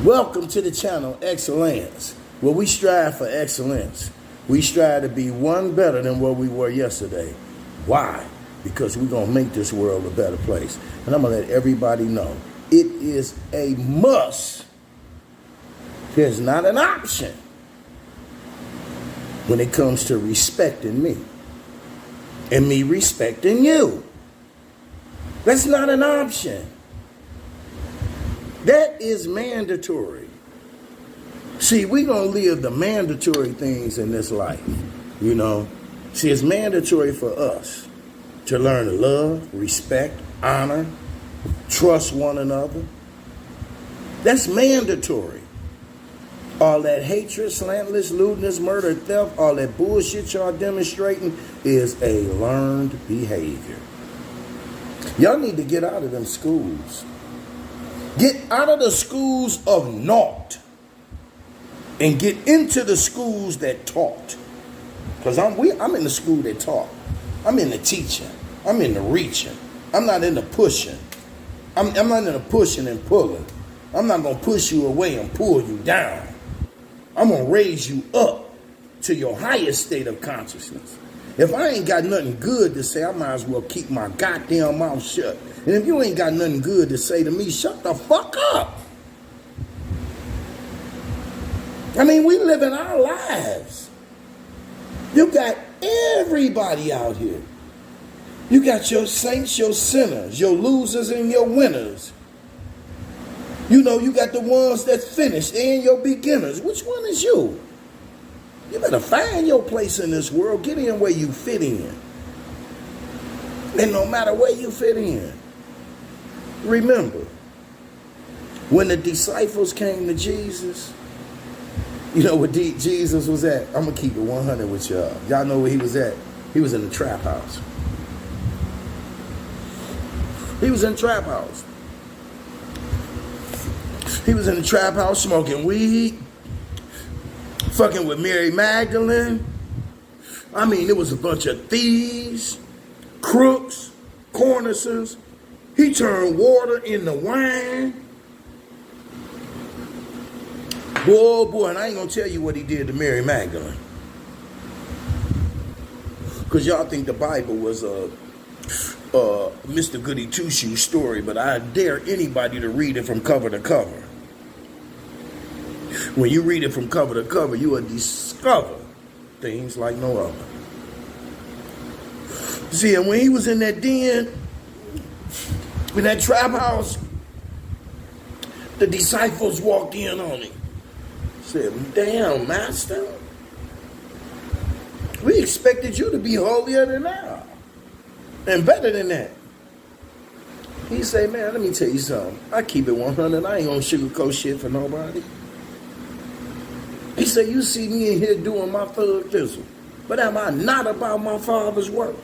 Welcome to the channel, Excellence, where we strive for excellence. We strive to be one better than what we were yesterday. Why? Because we're going to make this world a better place. And I'm going to let everybody know, it is a must. There's not an option when it comes to respecting me and me respecting you. That's not an option. That is mandatory. See, we're going to live the mandatory things in this life, you know. See, it's mandatory for us to learn to love, respect, honor, trust one another. That's mandatory. All that hatred, slanderous, lewdness, murder, theft, all that bullshit y'all demonstrating is a learned behavior. Y'all need to get out of them schools. Get out of the schools of naught and get into the schools that taught. Because I'm in the school that taught. I'm in the teaching. I'm in the reaching. I'm not in the pushing. I'm not in the pushing and pulling. I'm not going to push you away and pull you down. I'm going to raise you up to your highest state of consciousness. If I ain't got nothing good to say, I might as well keep my goddamn mouth shut. And if you ain't got nothing good to say to me, shut the fuck up. I mean, we living our lives. You got everybody out here. You got your saints, your sinners, your losers, and your winners. You know, you got the ones that finished and your beginners. Which one is you? You better find your place in this world. Get in where you fit in. And no matter where you fit in, remember, when the disciples came to Jesus, you know where Jesus was at? I'm going to keep it 100 with y'all. Y'all know where he was at? He was in the trap house. He was in the trap house. He was in the trap house smoking weed, fucking with Mary Magdalene. I mean, there was a bunch of thieves, crooks, cornicers. He turned water into wine. Boy, and I ain't going to tell you what he did to Mary Magdalene. Because y'all think the Bible was a Mr. Goody Two-Shoes story, but I dare anybody to read it from cover to cover. When you read it from cover to cover, you will discover things like no other. See, and when he was in that den, in that trap house, the disciples walked in on him. Said, damn, master, we expected you to be holier than thou and better than that. He said, man, let me tell you something. I keep it 100. I ain't gonna sugarcoat shit for nobody. He said, you see me in here doing my third thistle, but am I not about my Father's work?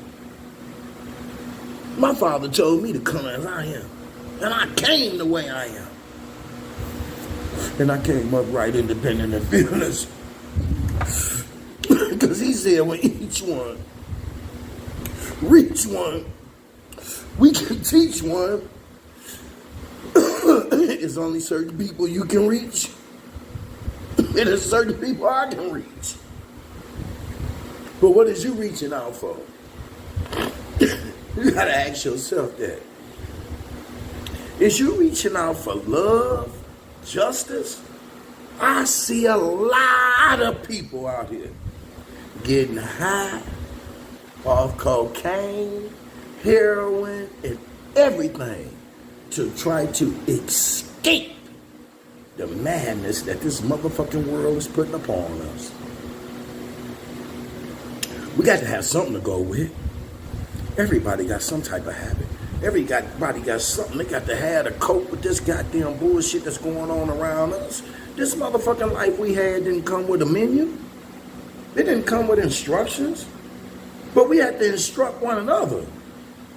My Father told me to come as I am, and I came the way I am. And I came up right, independent, and fearless. Because he said, when each one reach one, we can teach one. It's only certain people you can reach. And there's certain people I can reach. But what is you reaching out for? You gotta ask yourself that. Is you reaching out for love, justice? I see a lot of people out here getting high off cocaine, heroin, and everything to try to escape the madness that this motherfucking world is putting upon us. We got to have something to go with. Everybody got some type of habit. Everybody got something. They got to have to cope with this goddamn bullshit that's going on around us. This motherfucking life we had didn't come with a menu. It didn't come with instructions. But we had to instruct one another.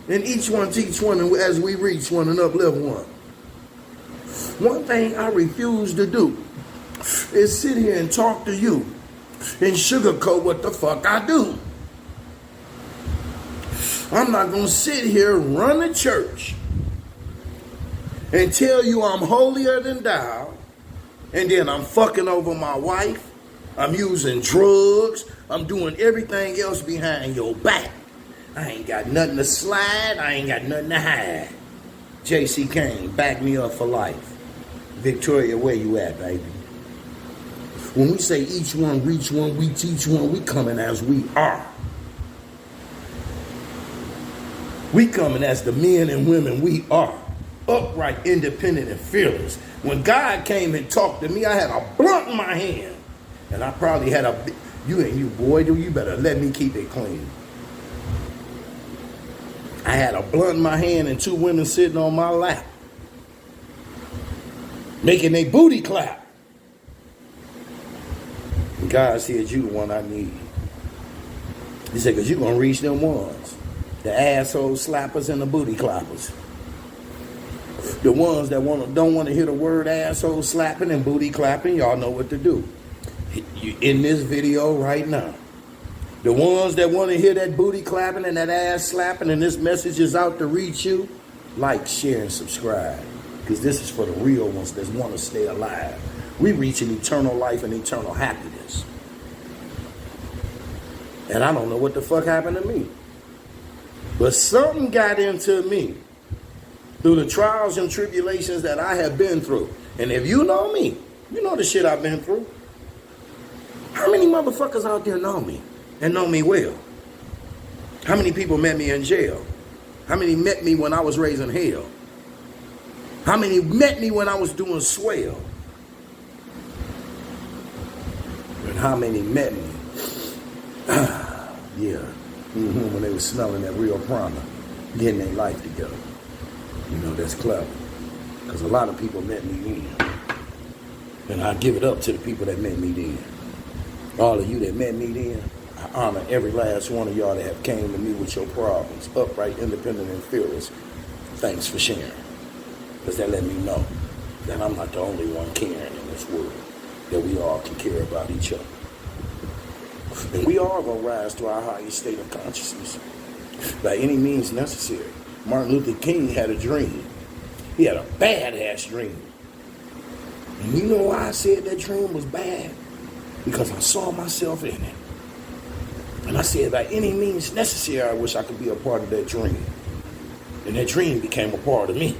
And each one teach one as we reach one and uplift one. One thing I refuse to do is sit here and talk to you and sugarcoat what the fuck I do. I'm not going to sit here and run a church and tell you I'm holier than thou And then I'm fucking over my wife. I'm using drugs. I'm doing everything else behind your back. I ain't got nothing to slide. I ain't got nothing to hide. J.C. Kane, back me up for life. Victoria, where you at, baby? When we say each one reach one, we teach one, we coming as we are. We coming as the men and women we are. Upright, independent, and fearless. When God came and talked to me, I had a blunt in my hand. And I probably had you boy, you better let me keep it clean. I had a blunt in my hand and two women sitting on my lap, making their booty clap. And God said, you the one I need. He said, because you're going to reach them ones. The asshole slappers and the booty clappers. The ones that don't want to hear the word asshole slapping and booty clapping, y'all know what to do. You in this video right now. The ones that want to hear that booty clapping and that ass slapping and this message is out to reach you, like, share, and subscribe. Because this is for the real ones that want to stay alive. We reaching eternal life and eternal happiness. And I don't know what the fuck happened to me. But something got into me through the trials and tribulations that I have been through. And if you know me, you know the shit I've been through. How many motherfuckers out there know me and know me well? How many people met me in jail? How many met me when I was raising hell? How many met me when I was doing swell? And how many met me? When they were smelling that real prana, getting their life together. You know, that's clever. Because a lot of people met me then. And I give it up to the people that met me then. All of you that met me then, I honor every last one of y'all that have came to me with your problems. Upright, independent, and fearless. Thanks for sharing. Because that let me know that I'm not the only one caring in this world. That we all can care about each other. And we are going to rise to our highest state of consciousness by any means necessary. Martin Luther King had a dream. He had a badass dream. And you know why I said that dream was bad? Because I saw myself in it. And I said, by any means necessary, I wish I could be a part of that dream. And that dream became a part of me.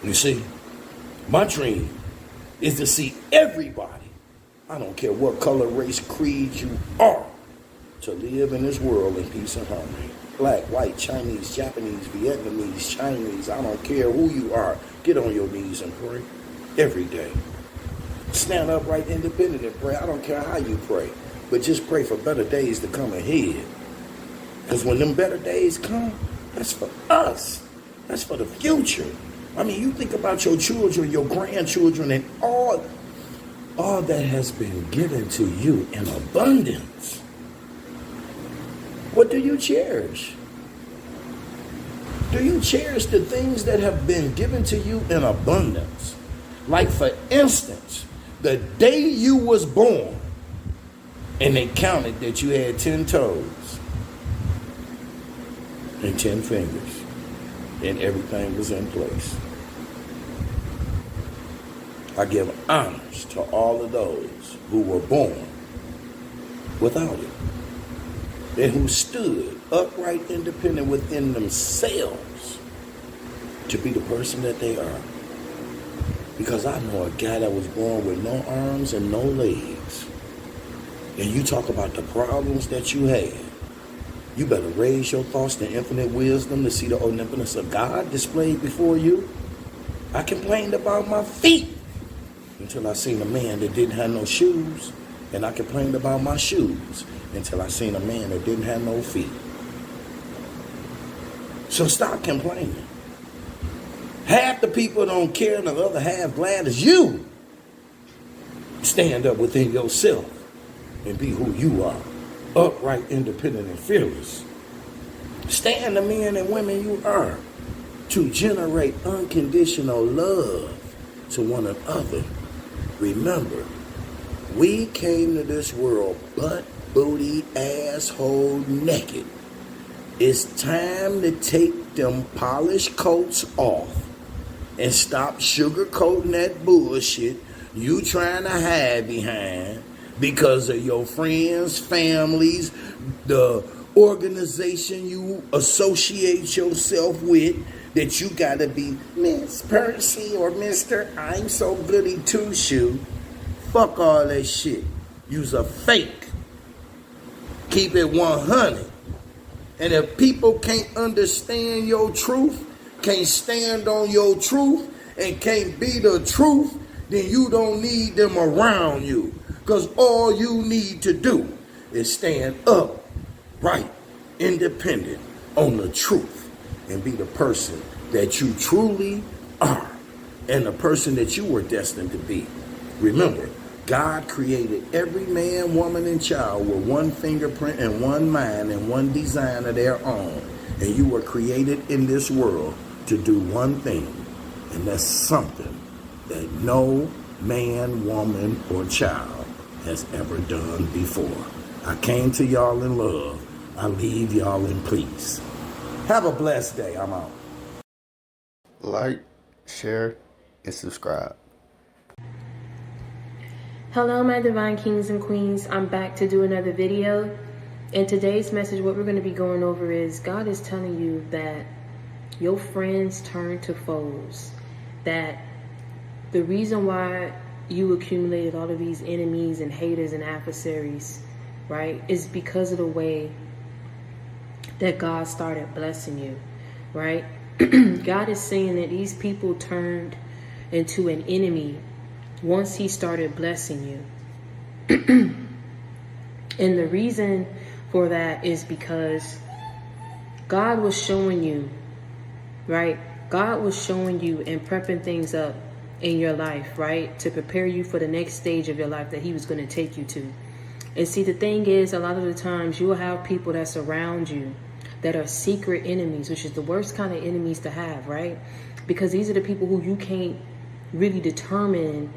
You see, my dream is to see everybody, I don't care what color, race, creed you are, to live in this world in peace and harmony. Black, white, Chinese, Japanese, Vietnamese, Chinese, I don't care who you are. Get on your knees and pray every day. Stand upright, independent, and pray. I don't care how you pray, but just pray for better days to come ahead. Because when them better days come, that's for us. That's for the future. I mean, you think about your children, your grandchildren, and all that has been given to you in abundance. What do you cherish? Do you cherish the things that have been given to you in abundance? Like, for instance, the day you was born, and they counted that you had 10 toes and 10 fingers, and everything was in place. I give honors to all of those who were born without it, and who stood upright, independent within themselves to be the person that they are. Because I know a guy that was born with no arms and no legs. And you talk about the problems that you had. You better raise your thoughts to infinite wisdom to see the omnipotence of God displayed before you. I complained about my feet until I seen a man that didn't have no shoes. And I complained about my shoes until I seen a man that didn't have no feet. So stop complaining. Half the people don't care and the other half glad as you. Stand up within yourself and be who you are. Upright, independent, and fearless. Stand the men and women you are to generate unconditional love to one another. Remember, we came to this world butt, booty, asshole, naked. It's time to take them polished coats off and stop sugarcoating that bullshit you trying to hide behind because of your friends, families, the organization you associate yourself with, that you gotta be Miss Percy or Mr. I'm so goody two shoe. Fuck all that shit. You's a fake. Keep it 100. And if people can't understand your truth, can't stand on your truth, and can't be the truth, then you don't need them around you. Because all you need to do is stand up, right, independent, on the truth, and be the person that you truly are, and the person that you were destined to be. Remember, God created every man, woman, and child with one fingerprint and one mind and one design of their own. And you were created in this world to do one thing, and that's something that no man, woman, or child has ever done before. I came to y'all in love. I leave y'all in peace. Have a blessed day. I'm out. Like, share, and subscribe. Hello, my divine kings and queens. I'm back to do another video. In today's message, what we're going to be going over is God is telling you that your friends turn to foes. That the reason why you accumulated all of these enemies and haters and adversaries, right, is because of the way that God started blessing you, right? God is saying that these people turned into an enemy once he started blessing you. And the reason for that is because God was showing you, right? God was showing you and prepping things up in your life, right? To prepare you for the next stage of your life that he was going to take you to. And see, the thing is, a lot of the times you will have people that surround you that are secret enemies, which is the worst kind of enemies to have, right? Because these are the people who you can't really determine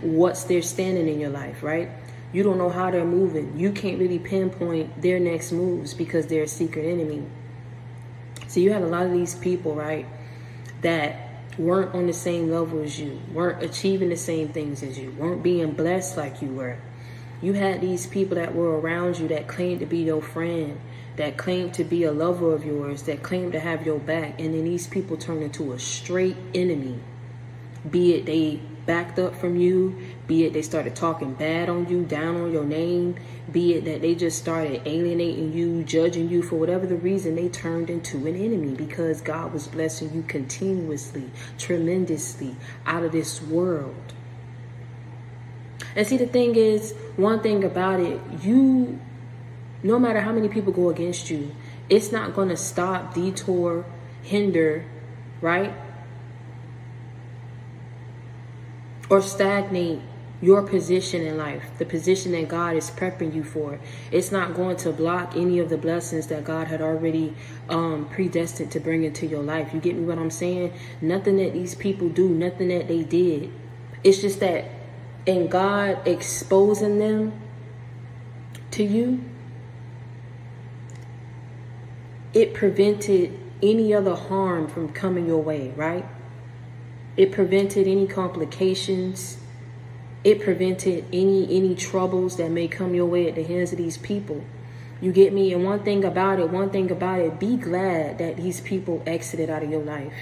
what's their standing in your life, right? You don't know how they're moving. You can't really pinpoint their next moves because they're a secret enemy. So you had a lot of these people, right, that weren't on the same level as you, weren't achieving the same things as you, weren't being blessed like you were. You had these people that were around you that claimed to be your friend, that claimed to be a lover of yours, that claimed to have your back, and then these people turned into a straight enemy. Be it they backed up from you, be it they started talking bad on you, down on your name, be it that they just started alienating you, judging you. For whatever the reason, they turned into an enemy because God was blessing you continuously, tremendously, out of this world. And see, the thing is, one thing about it, you, no matter how many people go against you, it's not going to stop, detour, hinder, right? Or stagnate your position in life, the position that God is prepping you for. It's not going to block any of the blessings that God had already predestined to bring into your life. You get me what I'm saying? Nothing that these people do, nothing that they did. It's just that in God exposing them to you, it prevented any other harm from coming your way, right? It prevented any complications. It prevented any troubles that may come your way at the hands of these people. You get me? And one thing about it, be glad that these people exited out of your life.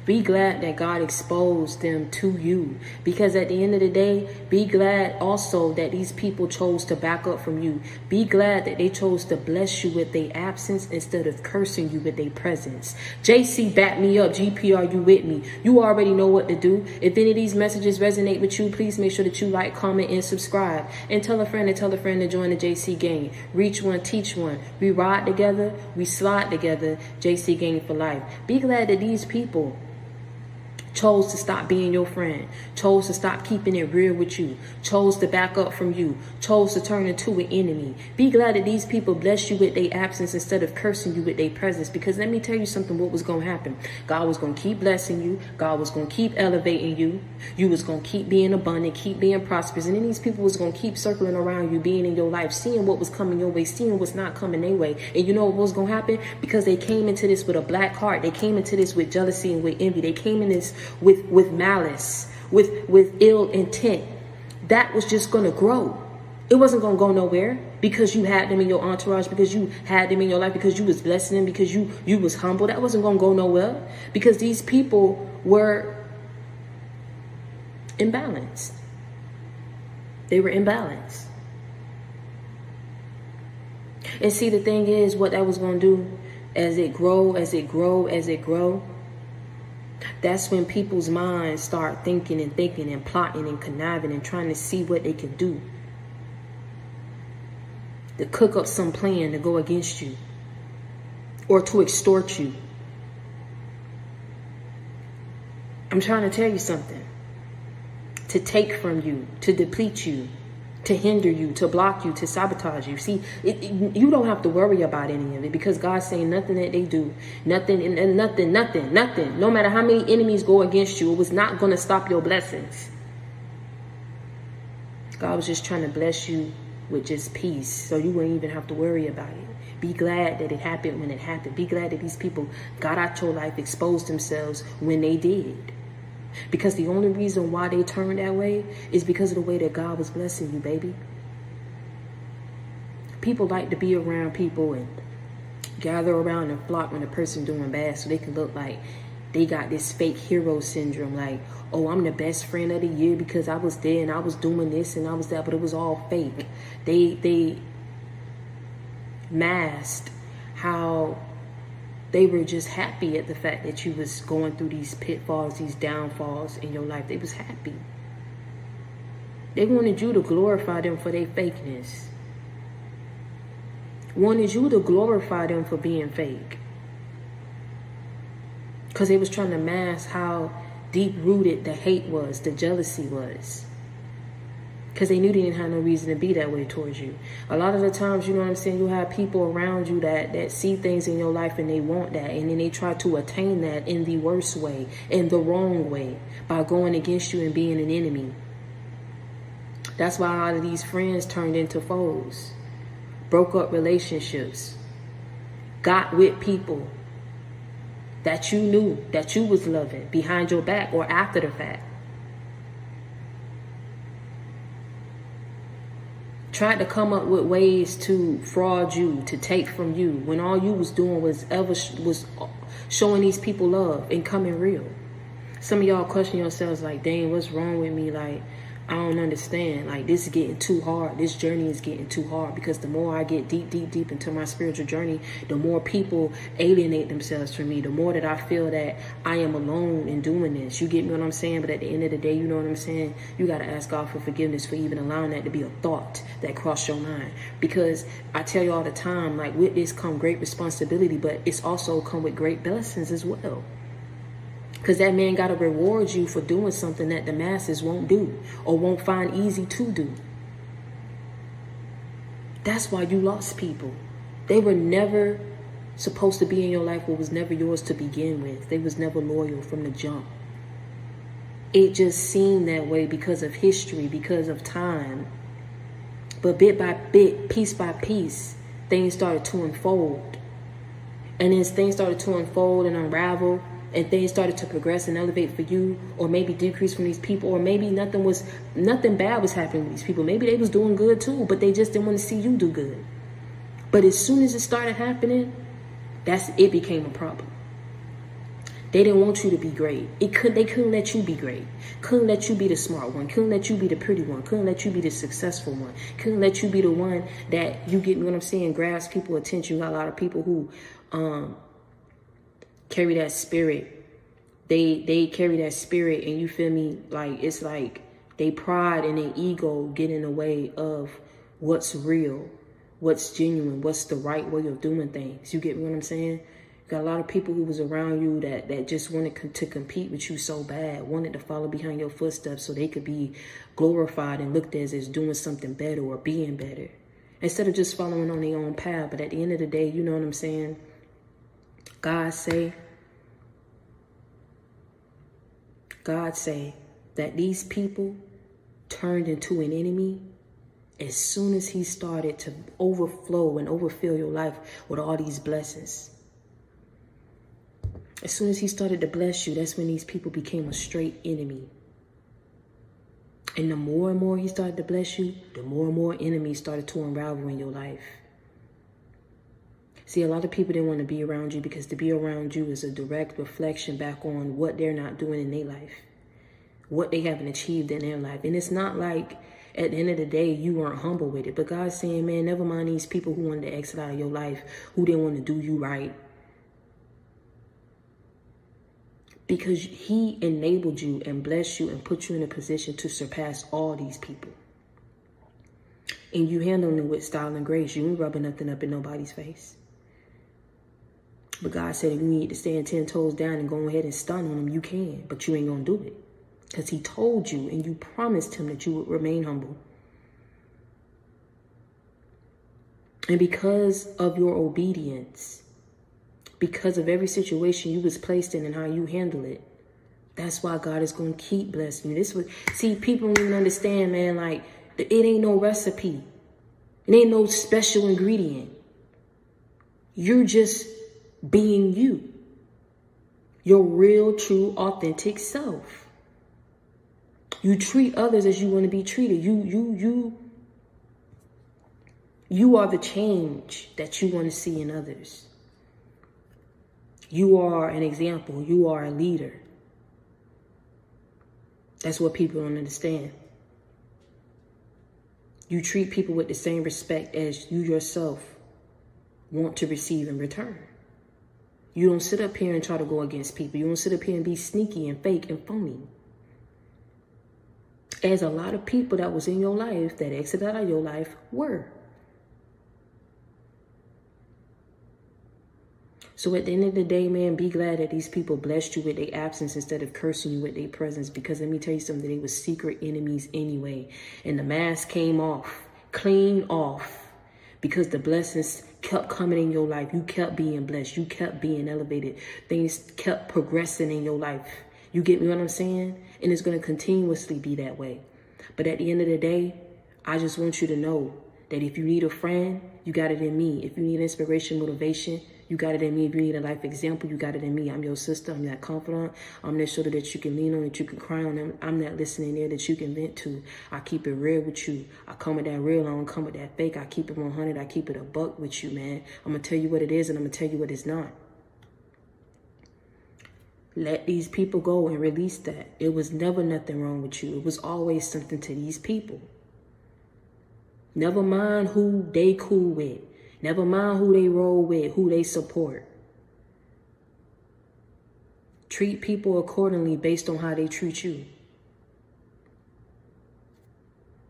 Be glad that God exposed them to you. Because at the end of the day, be glad also that these people chose to back up from you. Be glad that they chose to bless you with their absence instead of cursing you with their presence. JC, back me up. GP, are you with me? You already know what to do. If any of these messages resonate with you, please make sure that you like, comment, and subscribe. And tell a friend to join the JC gang. Reach one, teach one. We ride together. We slide together. JC gang for life. Be glad that these people chose to stop being your friend, chose to stop keeping it real with you, chose to back up from you, chose to turn into an enemy. Be glad that these people bless you with their absence instead of cursing you with their presence. Because let me tell you something, what was going to happen. God was going to keep blessing you. God was going to keep elevating you. You was going to keep being abundant, keep being prosperous. And then these people was going to keep circling around you, being in your life, seeing what was coming your way, seeing what's not coming their way. And you know what was going to happen? Because they came into this with a black heart. They came into this with jealousy and with envy. They came in this with malice, with ill intent. That was just going to grow. It wasn't going to go nowhere because you had them in your entourage, because you had them in your life, because you was blessing them, because you was humble. That wasn't going to go nowhere because these people were imbalanced. They were imbalanced. And see, the thing is, what that was going to do, as it grow, that's when people's minds start thinking and plotting and conniving and trying to see what they can do to cook up some plan to go against you or to extort you. I'm trying to tell you something. To take from you, to deplete you, to hinder you, to block you, to sabotage you. See, you don't have to worry about any of it because God's saying nothing that they do, nothing, no matter how many enemies go against you, it was not going to stop your blessings. God was just trying to bless you with just peace so you wouldn't even have to worry about it. Be glad that it happened when it happened. Be glad that these people got out your life, exposed themselves when they did. Because the only reason why they turned that way is because of the way that God was blessing you, baby. People like to be around people and gather around and flock when a person doing bad so they can look like they got this fake hero syndrome. Like, oh, I'm the best friend of the year because I was there and I was doing this and I was that, but it was all fake. They masked how they were just happy at the fact that you was going through these pitfalls, these downfalls in your life. They was happy. They wanted you to glorify them for their fakeness. Wanted you to glorify them for being fake. Because they was trying to mask how deep-rooted the hate was, the jealousy was. Because they knew they didn't have no reason to be that way towards you. A lot of the times, you know what I'm saying, you have people around you that see things in your life and they want that. And then they try to attain that in the worst way, in the wrong way, by going against you and being an enemy. That's why a lot of these friends turned into foes. Broke up relationships. Got with people that you knew, that you was loving behind your back or after the fact. Tried to come up with ways to fraud you, to take from you, when all you was doing was showing these people love and coming real. Some of y'all question yourselves like, dang, what's wrong with me? Like, I don't understand. Like, this is getting too hard. This journey is getting too hard because the more I get deep into my spiritual journey, the more people alienate themselves from me, the more that I feel that I am alone in doing this. You get me what I'm saying? But at the end of the day, you know what I'm saying? You got to ask God for forgiveness for even allowing that to be a thought that crossed your mind. Because I tell you all the time, like, with this come great responsibility, but it's also come with great blessings as well. Because that man got to reward you for doing something that the masses won't do or won't find easy to do. That's why you lost people. They were never supposed to be in your life, what was never yours to begin with. They was never loyal from the jump. It just seemed that way because of history, because of time. But bit by bit, piece by piece, things started to unfold. And as things started to unfold and unravel, and things started to progress and elevate for you, or maybe decrease from these people, or maybe nothing bad was happening with these people. Maybe they was doing good too, but they just didn't want to see you do good. But as soon as it started happening, it became a problem. They didn't want you to be great. They couldn't let you be great. Couldn't let you be the smart one. Couldn't let you be the pretty one. Couldn't let you be the successful one. Couldn't let you be the one that, you get me what I'm saying, grabs people attention. You got a lot of people who carry that spirit. They carry that spirit, and you feel me? Like, it's like they pride and their ego get in the way of what's real, what's genuine, what's the right way of doing things. You get me what I'm saying? Got a lot of people who was around you that just wanted to compete with you so bad, wanted to follow behind your footsteps so they could be glorified and looked at as doing something better or being better. Instead of just following on their own path. But at the end of the day, you know what I'm saying? God say that these people turned into an enemy as soon as he started to overflow and overfill your life with all these blessings. As soon as he started to bless you, that's when these people became a straight enemy. And the more and more he started to bless you, the more and more enemies started to unravel in your life. See, a lot of people didn't want to be around you because to be around you is a direct reflection back on what they're not doing in their life, what they haven't achieved in their life. And it's not like at the end of the day, you weren't humble with it. But God's saying, man, never mind these people who wanted to exit out of your life, who didn't want to do you right. Because he enabled you and blessed you and put you in a position to surpass all these people. And you handling it with style and grace. You ain't rubbing nothing up in nobody's face. But God said if you need to stand 10 toes down and go ahead and stun on them, you can. But you ain't going to do it. Because he told you and you promised him that you would remain humble. And because of your obedience, because of every situation you was placed in and how you handle it, that's why God is going to keep blessing you. See, people don't even understand, man, like, it ain't no recipe. It ain't no special ingredient. You're just being you. Your real, true, authentic self. You treat others as you want to be treated. You are the change that you want to see in others. You are an example. You are a leader. That's what people don't understand. You treat people with the same respect as you yourself want to receive in return. You don't sit up here and try to go against people. You don't sit up here and be sneaky and fake and phony. As a lot of people that was in your life, that exited out of your life, were. So at the end of the day, man, be glad that these people blessed you with their absence instead of cursing you with their presence. Because let me tell you something, they were secret enemies anyway. And the mask came off, clean off, because the blessings kept coming in your life. You kept being blessed. You kept being elevated. Things kept progressing in your life. You get me what I'm saying? And it's going to continuously be that way. But at the end of the day, I just want you to know that if you need a friend, you got it in me. If you need inspiration, motivation, you got it in me. If you need a life example, you got it in me. I'm your sister. I'm that confidant. I'm that shoulder that you can lean on, that you can cry on. I'm that listening ear that you can vent to. I keep it real with you. I come with that real. I don't come with that fake. I keep it 100. I keep it a buck with you, man. I'm going to tell you what it is and I'm going to tell you what it's not. Let these people go and release that. It was never nothing wrong with you. It was always something to these people. Never mind who they cool with. Never mind who they roll with, who they support. Treat people accordingly based on how they treat you.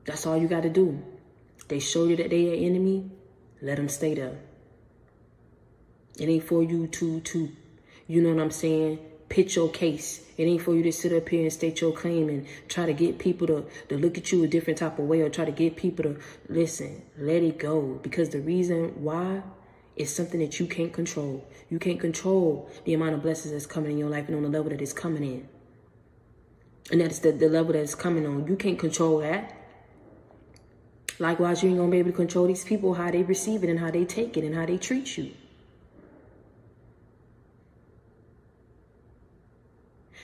That's all you got to do. They show you that they an enemy, let them stay there. It ain't for you to, you know what I'm saying, pitch your case. It ain't for you to sit up here and state your claim and try to get people to look at you a different type of way or try to get people to listen. Let it go. Because the reason why is something that you can't control. You can't control the amount of blessings that's coming in your life and on the level that it's coming in. And that's the level that it's coming on. You can't control that. Likewise, you ain't going to be able to control these people, how they receive it and how they take it and how they treat you.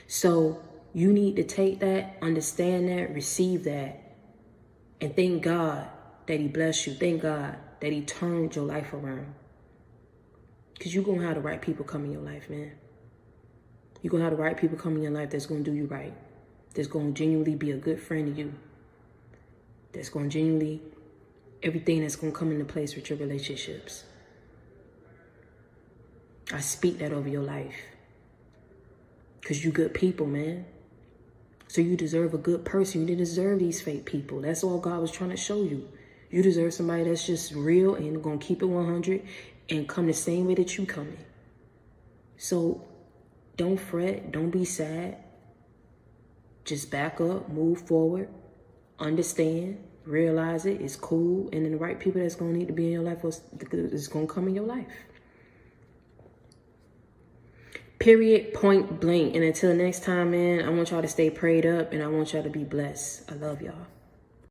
So you need to take that, understand that, receive that, and thank God that he blessed you. Thank God that he turned your life around. Because you're going to have the right people come in your life, man. You're going to have the right people come in your life that's going to do you right. That's going to genuinely be a good friend to you. That's going to genuinely, everything that's going to come into place with your relationships. I speak that over your life. Because you good people, man. So you deserve a good person. You didn't deserve these fake people. That's all God was trying to show you. You deserve somebody that's just real and going to keep it 100 and come the same way that you coming. So don't fret, don't be sad. Just back up, move forward, understand, realize it, it's cool, and then the right people that's going to need to be in your life is going to come in your life. Period, point blank. And until next time, man, I want y'all to stay prayed up, and I want y'all to be blessed. I love y'all.